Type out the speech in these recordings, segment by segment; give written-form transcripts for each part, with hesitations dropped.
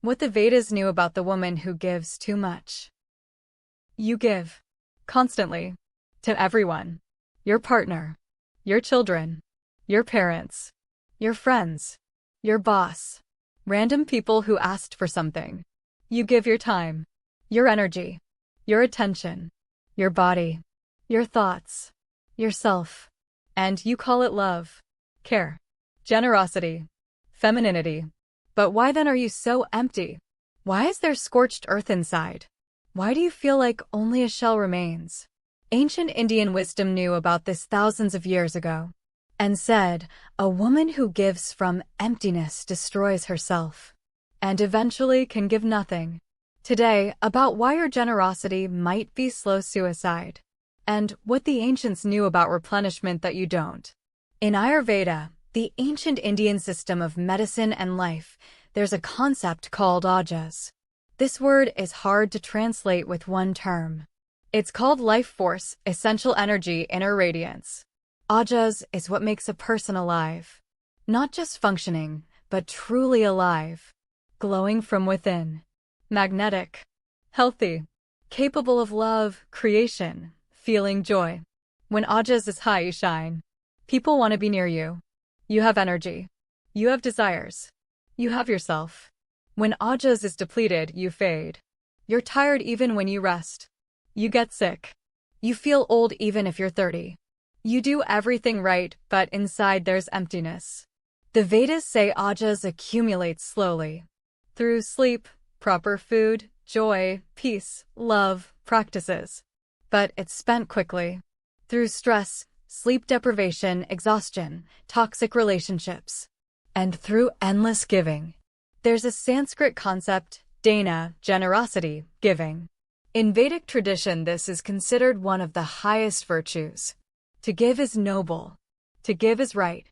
What the Vedas knew about the woman who gives too much. You give. Constantly. To everyone. Your partner. Your children. Your parents. Your friends. Your boss. Random people who asked for something. You give your time. Your energy. Your attention. Your body. Your thoughts. Yourself. And you call it love. Care. Generosity. Femininity. But why then are you so empty? Why is there scorched earth inside? Why do you feel like only a shell remains? Ancient Indian wisdom knew about this thousands of years ago and said, a woman who gives from emptiness destroys herself and eventually can give nothing. Today, about why your generosity might be slow suicide and what the ancients knew about replenishment that you don't. In Ayurveda, the ancient Indian system of medicine and life, there's a concept called ojas. This word is hard to translate with one term. It's called life force, essential energy, inner radiance. Ojas is what makes a person alive. Not just functioning, but truly alive. Glowing from within. Magnetic. Healthy. Capable of love, creation, feeling joy. When ojas is high, you shine. People want to be near you. You have energy. You have desires. You have yourself. When ojas is depleted, you fade. You're tired even when you rest. You get sick. You feel old even if you're 30. You do everything right, but inside there's emptiness. The Vedas say ojas accumulate slowly. Through sleep, proper food, joy, peace, love, practices. But it's spent quickly. Through stress, sleep deprivation, exhaustion, toxic relationships. And through endless giving. There's a Sanskrit concept, dana, generosity, giving. In Vedic tradition, this is considered one of the highest virtues. To give is noble. To give is right.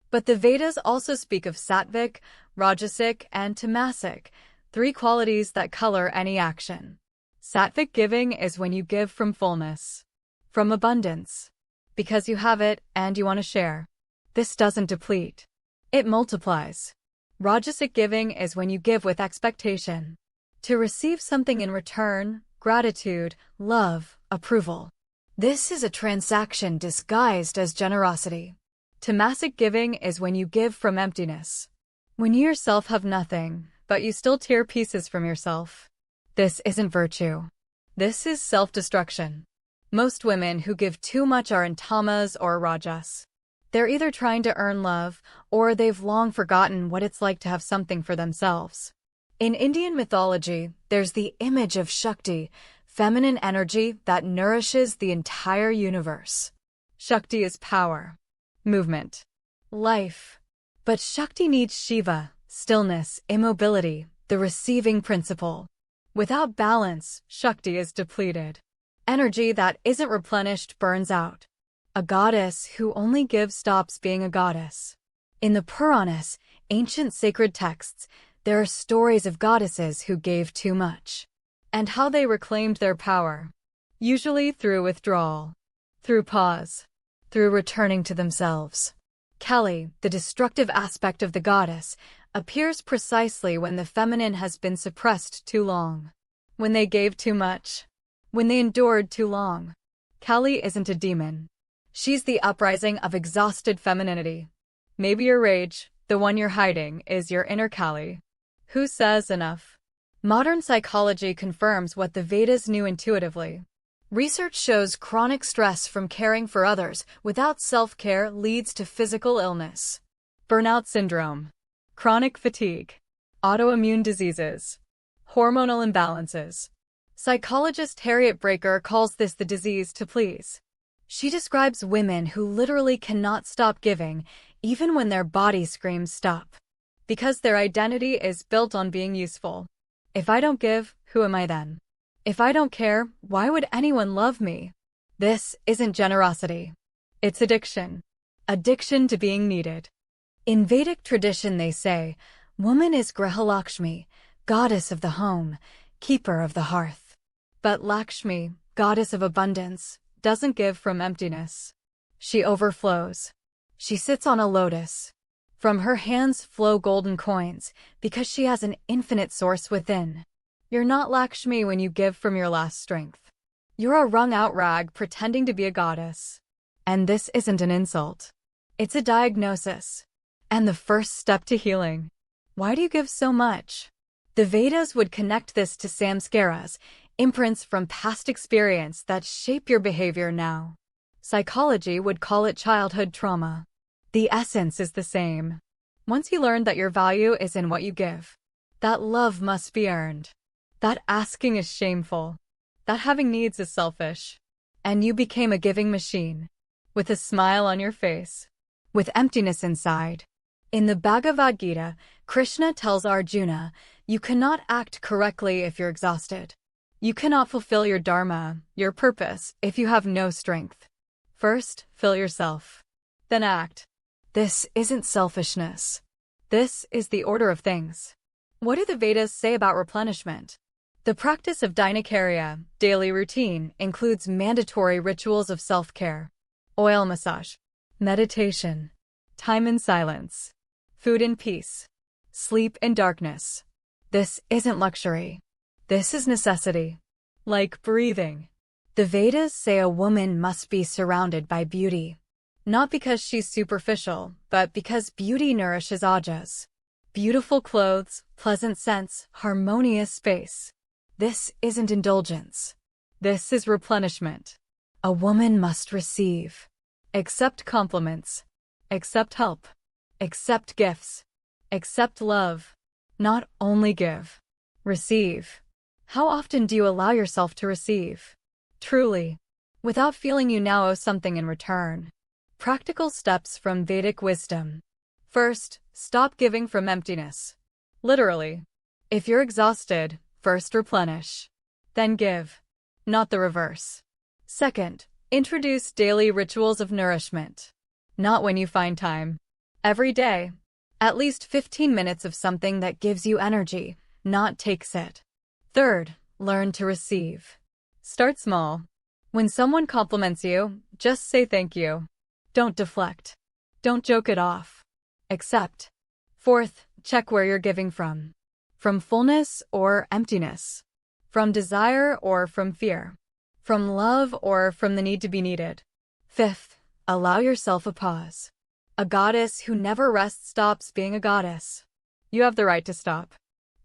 But the Vedas also speak of sattvic, rajasic, and tamasic, three qualities that color any action. Sattvic giving is when you give from fullness. From abundance. Because you have it and you want to share. This doesn't deplete. It multiplies. Rajasic giving is when you give with expectation. To receive something in return, gratitude, love, approval. This is a transaction disguised as generosity. Tamasic giving is when you give from emptiness. When you yourself have nothing, but you still tear pieces from yourself. This isn't virtue. This is self-destruction. Most women who give too much are in tamas or rajas. They're either trying to earn love, or they've long forgotten what it's like to have something for themselves. In Indian mythology, there's the image of Shakti, feminine energy that nourishes the entire universe. Shakti is power, movement, life. But Shakti needs Shiva, stillness, immobility, the receiving principle. Without balance, Shakti is depleted. Energy that isn't replenished burns out. A goddess who only gives stops being a goddess. In the Puranas, ancient sacred texts, there are stories of goddesses who gave too much. And how they reclaimed their power. Usually through withdrawal. Through pause. Through returning to themselves. Kali, the destructive aspect of the goddess, appears precisely when the feminine has been suppressed too long. When they gave too much. When they endured too long. Kali isn't a demon. She's the uprising of exhausted femininity. Maybe your rage, the one you're hiding, is your inner Kali. Who says enough? Modern psychology confirms what the Vedas knew intuitively. Research shows chronic stress from caring for others without self-care leads to physical illness. Burnout syndrome. Chronic fatigue. Autoimmune diseases. Hormonal imbalances. Psychologist Harriet Breaker calls this the disease to please. She describes women who literally cannot stop giving, even when their body screams stop. Because their identity is built on being useful. If I don't give, who am I then? If I don't care, why would anyone love me? This isn't generosity. It's addiction. Addiction to being needed. In Vedic tradition they say, woman is Graha Lakshmi, goddess of the home, keeper of the hearth. But Lakshmi, goddess of abundance, doesn't give from emptiness. She overflows. She sits on a lotus. From her hands flow golden coins, because she has an infinite source within. You're not Lakshmi when you give from your last strength. You're a wrung-out rag pretending to be a goddess. And this isn't an insult. It's a diagnosis. And the first step to healing. Why do you give so much? The Vedas would connect this to samskaras, imprints from past experience that shape your behavior now. Psychology would call it childhood trauma. The essence is the same. Once you learn that your value is in what you give, that love must be earned, that asking is shameful, that having needs is selfish, and you became a giving machine, with a smile on your face, with emptiness inside. In the Bhagavad Gita, Krishna tells Arjuna, you cannot act correctly if you're exhausted. You cannot fulfill your dharma, your purpose, if you have no strength. First, fill yourself. Then act. This isn't selfishness. This is the order of things. What do the Vedas say about replenishment? The practice of dinacharya, daily routine, includes mandatory rituals of self-care, oil massage, meditation, time in silence, food in peace, sleep in darkness. This isn't luxury. This is necessity. Like breathing. The Vedas say a woman must be surrounded by beauty. Not because she's superficial, but because beauty nourishes ojas. Beautiful clothes, pleasant scents, harmonious space. This isn't indulgence. This is replenishment. A woman must receive. Accept compliments. Accept help. Accept gifts. Accept love. Not only give. Receive. How often do you allow yourself to receive? Truly. Without feeling you now owe something in return. Practical steps from Vedic wisdom. First, stop giving from emptiness. Literally. If you're exhausted, first replenish. Then give. Not the reverse. Second, introduce daily rituals of nourishment. Not when you find time. Every day. At least 15 minutes of something that gives you energy, not takes it. Third, learn to receive. Start small. When someone compliments you, just say thank you. Don't deflect. Don't joke it off. Accept. Fourth, check where you're giving from. From fullness or emptiness. From desire or from fear. From love or from the need to be needed. Fifth, allow yourself a pause. A goddess who never rests stops being a goddess. You have the right to stop.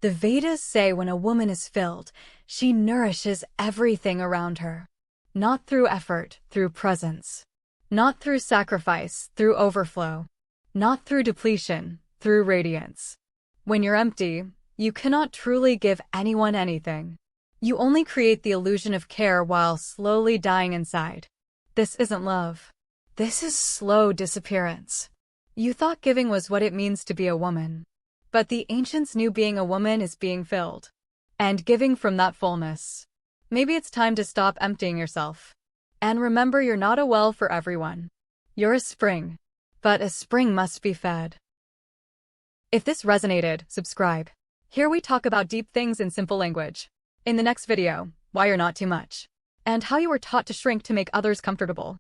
The Vedas say when a woman is filled, she nourishes everything around her. Not through effort, through presence. Not through sacrifice, through overflow. Not through depletion, through radiance. When you're empty, you cannot truly give anyone anything. You only create the illusion of care while slowly dying inside. This isn't love. This is slow disappearance. You thought giving was what it means to be a woman. But the ancients knew being a woman is being filled. And giving from that fullness. Maybe it's time to stop emptying yourself. And remember, you're not a well for everyone. You're a spring. But a spring must be fed. If this resonated, subscribe. Here we talk about deep things in simple language. In the next video, why you're not too much. And how you were taught to shrink to make others comfortable.